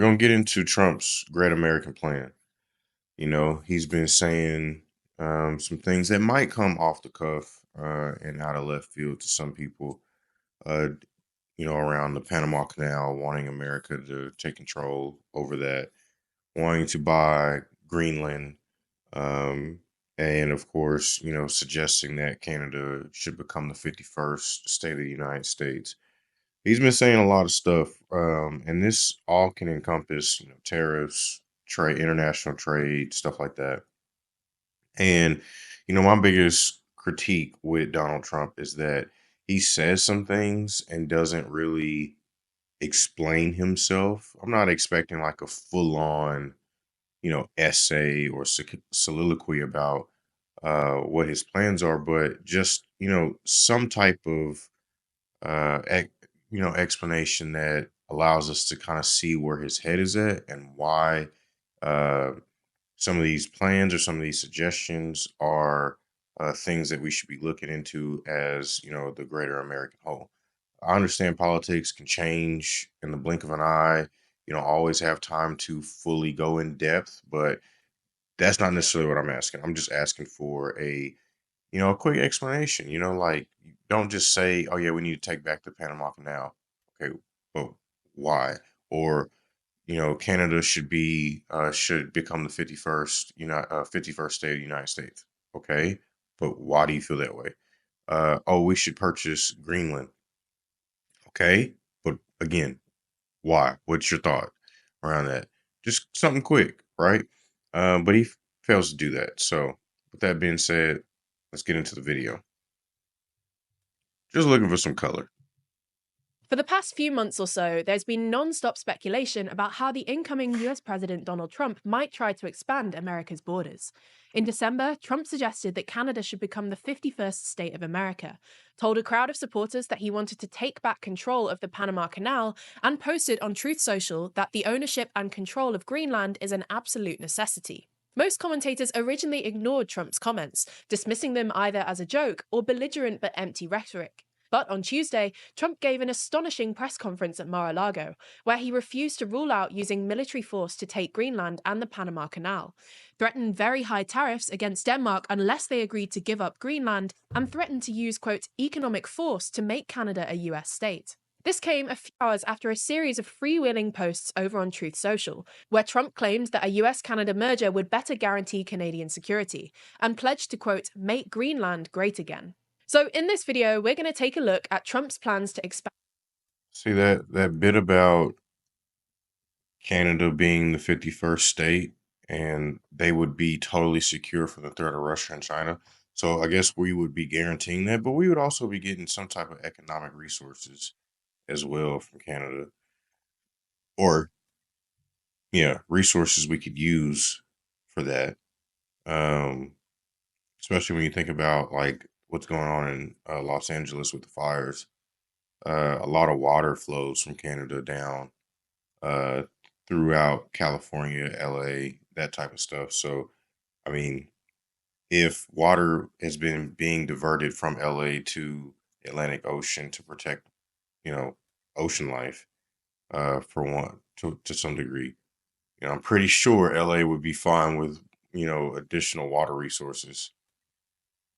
We're going to get into Trump's Great American Plan. He's been saying some things that might come off the cuff and out of left field to some people, uh, around the Panama Canal, wanting America to take control over that, wanting to buy Greenland, um, and of course, suggesting that Canada should become the 51st state of the United States. He's been saying a lot of stuff, and this all can encompass, tariffs, trade, international trade, stuff like that. And my biggest critique with Donald Trump is that he says some things and doesn't really explain himself. I'm not expecting like a full-on, essay or soliloquy about what his plans are, but just some type of explanation that allows us to kind of see where his head is at and why uh, some of these plans or some of these suggestions are things that we should be looking into as, the greater American whole. I understand politics can change in the blink of an eye. You don't always have time to fully go in depth, but that's not necessarily what I'm asking. I'm just asking for a quick explanation. Like, don't just say, "Oh yeah, we need to take back the Panama Canal." Okay, but why? Or Canada should become the 51st state of the United States. Okay, but why do you feel that way? Oh, we should purchase Greenland. Okay, but again, why? What's your thought around that? Just something quick, right? But he fails to do that. So, with that being said, let's get into the video. Just looking for some color. For the past few months or so, there's been non-stop speculation about how the incoming US President Donald Trump might try to expand America's borders. In December, Trump suggested that Canada should become the 51st state of America, told a crowd of supporters that he wanted to take back control of the Panama Canal, and posted on Truth Social that the ownership and control of Greenland is an absolute necessity. Most commentators originally ignored Trump's comments, dismissing them either as a joke or belligerent but empty rhetoric. But on Tuesday, Trump gave an astonishing press conference at Mar-a-Lago, where he refused to rule out using military force to take Greenland and the Panama Canal, threatened very high tariffs against Denmark unless they agreed to give up Greenland, and threatened to use, quote, economic force to make Canada a US state. This came a few hours after a series of freewheeling posts over on Truth Social, where Trump claimed that a US-Canada merger would better guarantee Canadian security, and pledged to, quote, make Greenland great again. So in this video, we're going to take a look at Trump's plans to expand. See that bit about Canada being the 51st state and they would be totally secure from the threat of Russia and China. So I guess we would be guaranteeing that, but we would also be getting some type of economic resources as well from Canada. Or yeah, resources we could use for that. Um, Especially when you think about like what's going on in Los Angeles with the fires. A lot of water flows from Canada down uh, throughout California, LA, that type of stuff. So, I mean, if water has been being diverted from LA to Atlantic Ocean to protect, you know, ocean life, for one, to some degree, I'm pretty sure LA would be fine with, additional water resources,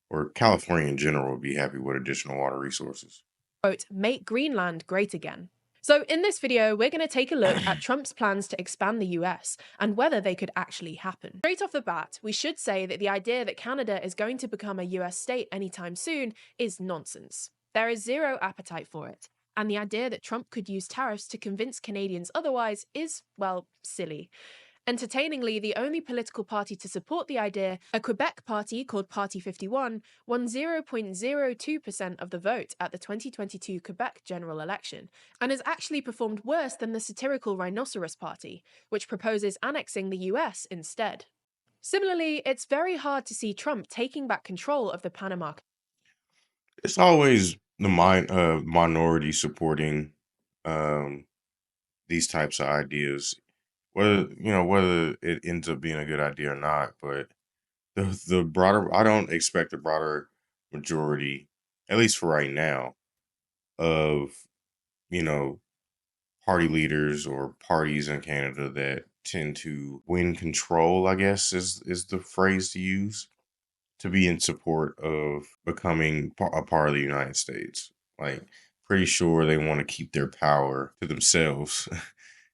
or California in general would be happy with additional water resources. Quote, make Greenland great again. So in this video, we're going to take a look at Trump's plans to expand the US and whether they could actually happen. Straight off the bat, we should say that the idea that Canada is going to become a US state anytime soon is nonsense. There is zero appetite for it. And the idea that Trump could use tariffs to convince Canadians otherwise is, well, silly. Entertainingly, the only political party to support the idea, a Quebec party called Party 51, won 0.02% of the vote at the 2022 Quebec general election, and has actually performed worse than the satirical Rhinoceros Party, which proposes annexing the US instead. Similarly, it's very hard to see Trump taking back control of the Panama. It's always the minority supporting um, these types of ideas, whether it ends up being a good idea or not. But the broader, I don't expect the broader majority, at least for right now, of you know party leaders or parties in Canada that tend to win control, I guess is the phrase to use, to be in support of becoming a part of the United States. Like, pretty sure they want to keep their power to themselves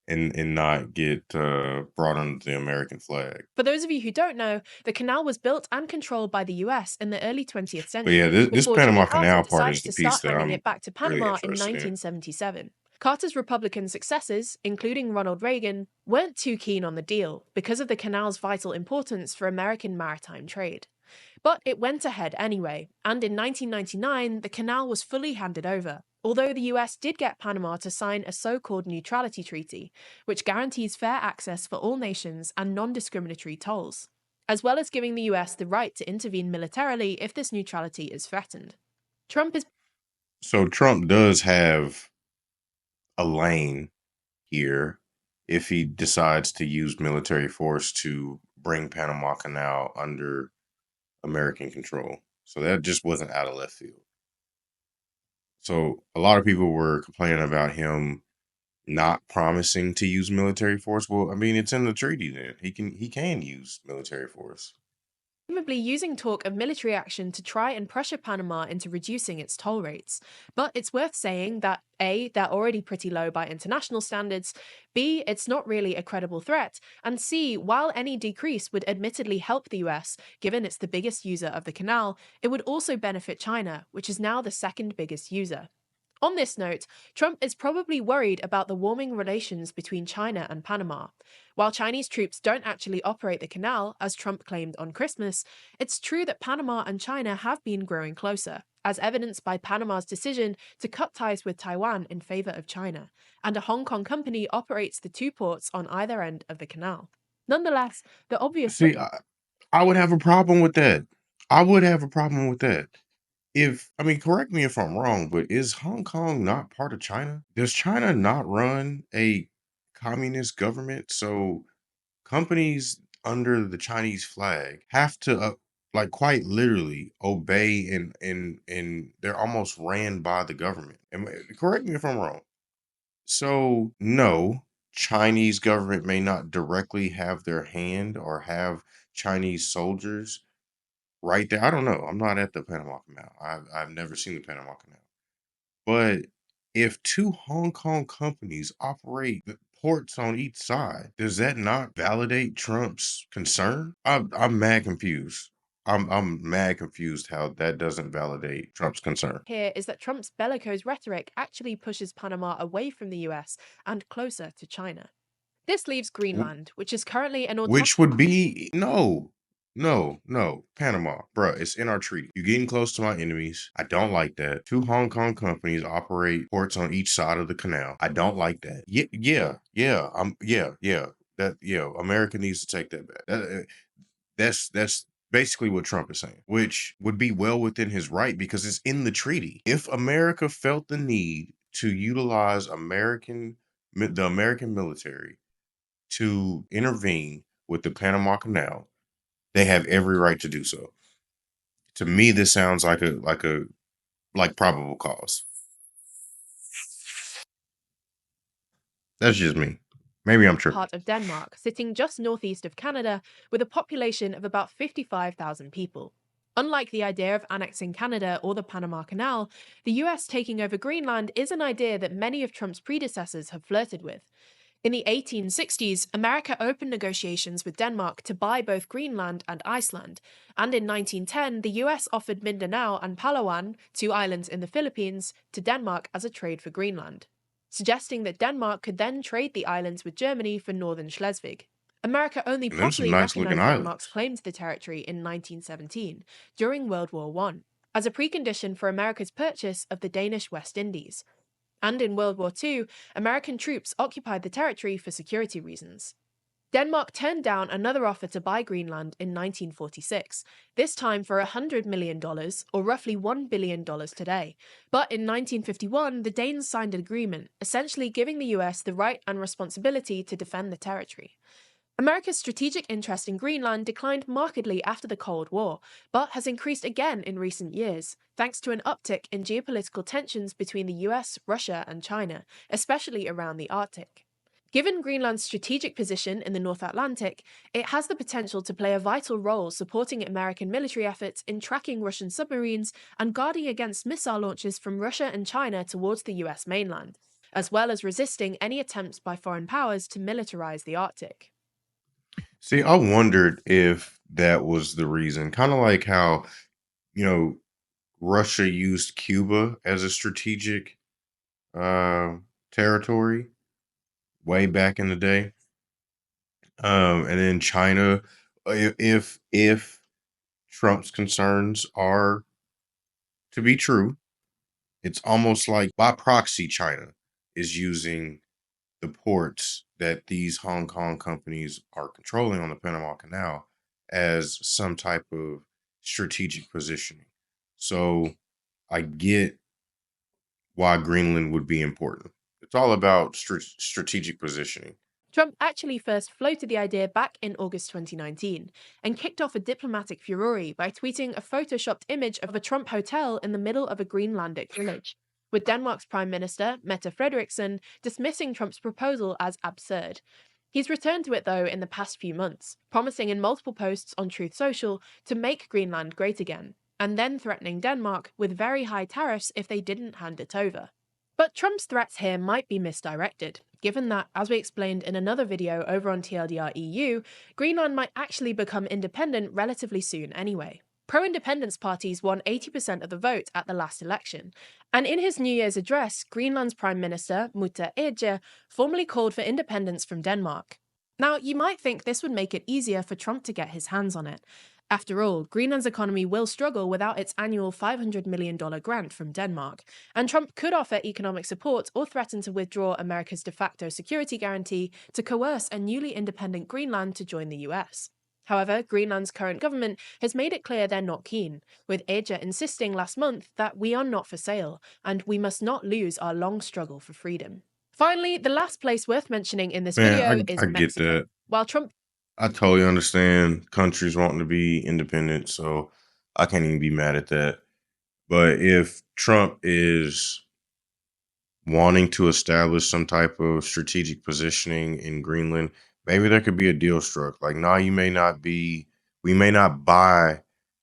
and not get brought under the American flag. For those of you who don't know, the canal was built and controlled by the US in the early 20th But yeah, century this before Jimmy Panama Carter Canal part is decided the to piece start that handing I'm it back to really Panama in interested in. 1977. Carter's Republican successors, including Ronald Reagan, weren't too keen on the deal because of the canal's vital importance for American maritime trade. But it went ahead anyway, and in 1999, the canal was fully handed over, although the US did get Panama to sign a so called neutrality treaty, which guarantees fair access for all nations and non discriminatory tolls, as well as giving the US the right to intervene militarily if this neutrality is threatened. Trump is So Trump does have a lane here if he decides to use military force to bring Panama Canal under American control. So that just wasn't out of left field. So a lot of people were complaining about him not promising to use military force. Well, I mean, it's in the treaty then. He can use military force. presumably using talk of military action to try and pressure Panama into reducing its toll rates. But it's worth saying that A, they're already pretty low by international standards, B, it's not really a credible threat, and C, while any decrease would admittedly help the US, given it's the biggest user of the canal, it would also benefit China, which is now the second biggest user. On this note, Trump is probably worried about the warming relations between China and Panama. While Chinese troops don't actually operate the canal, as Trump claimed on Christmas, it's true that Panama and China have been growing closer, as evidenced by Panama's decision to cut ties with Taiwan in favor of China, and a Hong Kong company operates the two ports on either end of the canal. Nonetheless, the obvious See, I would have a problem with that. I would have a problem with that. If I mean, correct me if I'm wrong, but is Hong Kong not part of China? Does China not run a communist government? So companies under the Chinese flag have to, like, quite literally obey and they're almost ran by the government. Correct me if I'm wrong. So no, Chinese government may not directly have their hand or have Chinese soldiers right there. I don't know. I'm not at the Panama Canal. I've never seen the Panama Canal. But if two Hong Kong companies operate the ports on each side, does that not validate Trump's concern? I'm mad confused. I'm mad confused how that doesn't validate Trump's concern. here is that Trump's bellicose rhetoric actually pushes Panama away from the US and closer to China. This leaves Greenland, which is currently an autonomous Which would be no, Panama, bruh. It's in our treaty. You're getting close to my enemies. I don't like that. Two Hong Kong companies operate ports on each side of the canal. I don't like that. Yeah. America needs to take that back. That's basically what Trump is saying, which would be well within his right because it's in the treaty. If America felt the need to utilize the American military to intervene with the Panama Canal, they have every right to do so. To me, this sounds like probable cause. That's just me. Maybe I'm tripping. part of Denmark, sitting just northeast of Canada, with a population of about 55,000 people. Unlike the idea of annexing Canada or the Panama Canal, the US taking over Greenland is an idea that many of Trump's predecessors have flirted with. In the 1860s, America opened negotiations with Denmark to buy both Greenland and Iceland, and in 1910, the US offered Mindanao and Palawan, two islands in the Philippines, to Denmark as a trade for Greenland, suggesting that Denmark could then trade the islands with Germany for northern Schleswig. America only And them some properly nice looking recognized Denmark's islands. claim to the territory in 1917, during World War I, as a precondition for America's purchase of the Danish West Indies. And in World War II, American troops occupied the territory for security reasons. Denmark turned down another offer to buy Greenland in 1946, this time for $100 million, or roughly $1 billion today. But in 1951, the Danes signed an agreement, essentially giving the US the right and responsibility to defend the territory. America's strategic interest in Greenland declined markedly after the Cold War, but has increased again in recent years, thanks to an uptick in geopolitical tensions between the US, Russia, and China, especially around the Arctic. Given Greenland's strategic position in the North Atlantic, it has the potential to play a vital role supporting American military efforts in tracking Russian submarines and guarding against missile launches from Russia and China towards the US mainland, as well as resisting any attempts by foreign powers to militarize the Arctic. See, I wondered if that was the reason. Kind of like how, you know, Russia used Cuba as a strategic uh, territory way back in the day. And then China, if Trump's concerns are to be true, it's almost like by proxy China is using the ports that these Hong Kong companies are controlling on the Panama Canal as some type of strategic positioning. So I get why Greenland would be important. It's all about strategic positioning. Trump actually first floated the idea back in August 2019 and kicked off a diplomatic furore by tweeting a photoshopped image of a Trump hotel in the middle of a Greenlandic village, with Denmark's Prime Minister, Mette Frederiksen, dismissing Trump's proposal as absurd. He's returned to it, though, in the past few months, promising in multiple posts on Truth Social to make Greenland great again, and then threatening Denmark with very high tariffs if they didn't hand it over. But Trump's threats here might be misdirected, given that, as we explained in another video over on TLDR EU, Greenland might actually become independent relatively soon anyway. Pro independence parties won 80% of the vote at the last election. And in his New Year's address, Greenland's Prime Minister, Mette Frederiksen, formally called for independence from Denmark. Now, you might think this would make it easier for Trump to get his hands on it. After all, Greenland's economy will struggle without its annual $500 million grant from Denmark, and Trump could offer economic support or threaten to withdraw America's de facto security guarantee to coerce a newly independent Greenland to join the US. However, Greenland's current government has made it clear they're not keen, with Aja insisting last month that we are not for sale, and we must not lose our long struggle for freedom. Finally, the last place worth mentioning in this video Man, I is get Mexico. that. While Trump I totally understand countries wanting to be independent, so I can't even be mad at that. But if Trump is wanting to establish some type of strategic positioning in Greenland, maybe there could be a deal struck. Like, nah, we may not buy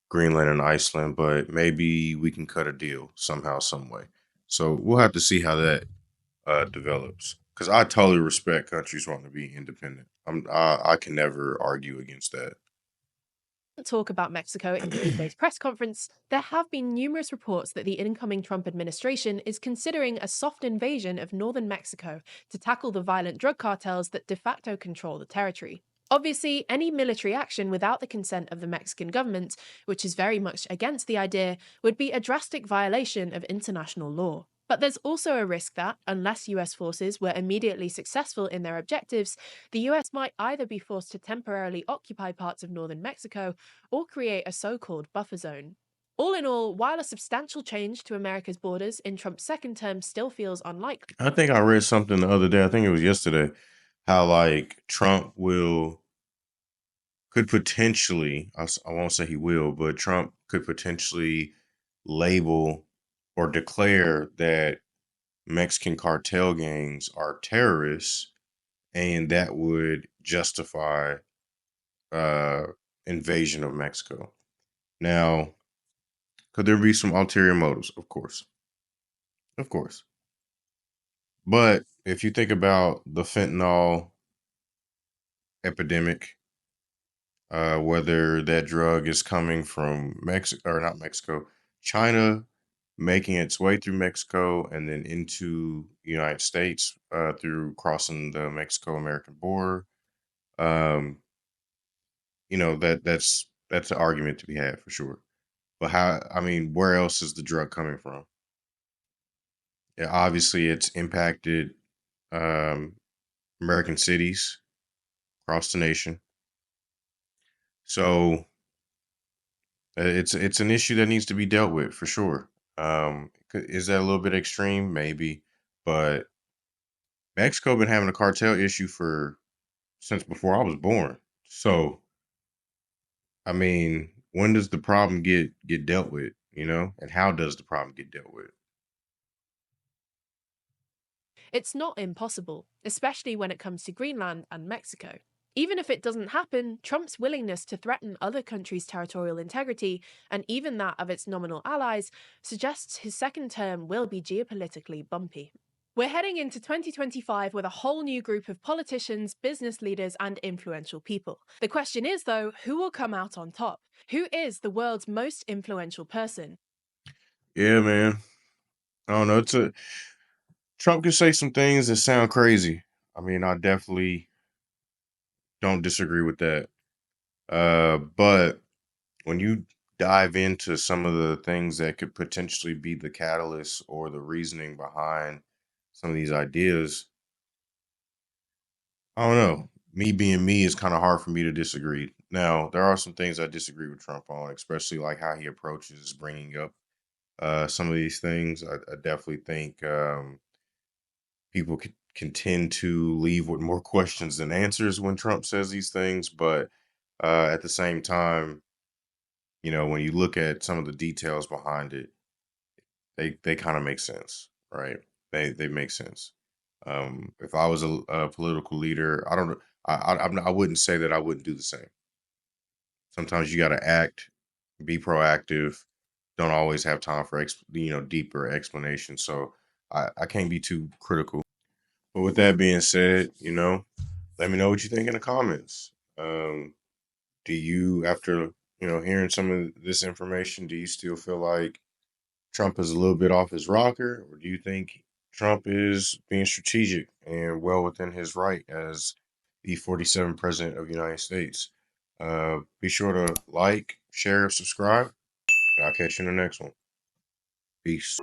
Greenland and Iceland, but maybe we can cut a deal somehow, some way. So we'll have to see how that develops. Because I totally respect countries wanting to be independent. I can never argue against that. talk about Mexico in Tuesday's press conference, there have been numerous reports that the incoming Trump administration is considering a soft invasion of northern Mexico to tackle the violent drug cartels that de facto control the territory. Obviously, any military action without the consent of the Mexican government, which is very much against the idea, would be a drastic violation of international law. But there's also a risk that, unless US forces were immediately successful in their objectives, the US might either be forced to temporarily occupy parts of northern Mexico or create a so called buffer zone. All in all, while a substantial change to America's borders in Trump's second term still feels unlikely, I think I read something the other day. I think it was yesterday. How like Trump will could potentially, I won't say he will, but Trump could potentially label or declare that Mexican cartel gangs are terrorists, and that would justify uh, invasion of Mexico. Now, could there be some ulterior motives? Of course. But if you think about the fentanyl epidemic, whether that drug is coming from Mexico or not Mexico, China, making its way through Mexico and then into the United States through crossing the Mexico-American border. Um, that's an argument to be had for sure. But how? I mean, where else is the drug coming from? Yeah, obviously, it's impacted um, American cities across the nation. So it's an issue that needs to be dealt with for sure. Is that a little bit extreme? Maybe, but Mexico been having a cartel issue for since before I was born. So, I mean, when does the problem get dealt with, And how does the problem get dealt with? It's not impossible, especially when it comes to Greenland and Mexico. Even if it doesn't happen, Trump's willingness to threaten other countries' territorial integrity, and even that of its nominal allies, suggests his second term will be geopolitically bumpy. We're heading into 2025 with a whole new group of politicians, business leaders, and influential people. The question is, though, who will come out on top? Who is the world's most influential person? Yeah, man. I don't know. Trump can say some things that sound crazy. I mean, I definitely don't disagree with that. But when you dive into some of the things that could potentially be the catalyst or the reasoning behind some of these ideas, I don't know. Me being me, is kind of hard for me to disagree. Now, there are some things I disagree with Trump on, especially like how he approaches bringing up some of these things. I definitely think people can tend to leave with more questions than answers when Trump says these things. But at the same time, when you look at some of the details behind it, they kind of make sense, right? They make sense. If I was a political leader, I don't know. I wouldn't say that I wouldn't do the same. Sometimes you got to act, be proactive. Don't always have time for deeper explanation. So I can't be too critical. But with that being said, let me know what you think in the comments. Do you, after hearing some of this information, do you still feel like Trump is a little bit off his rocker, or do you think Trump is being strategic and well within his right as the 47th president of the United States? Be sure to like, share, subscribe, and I'll catch you in the next one. Peace.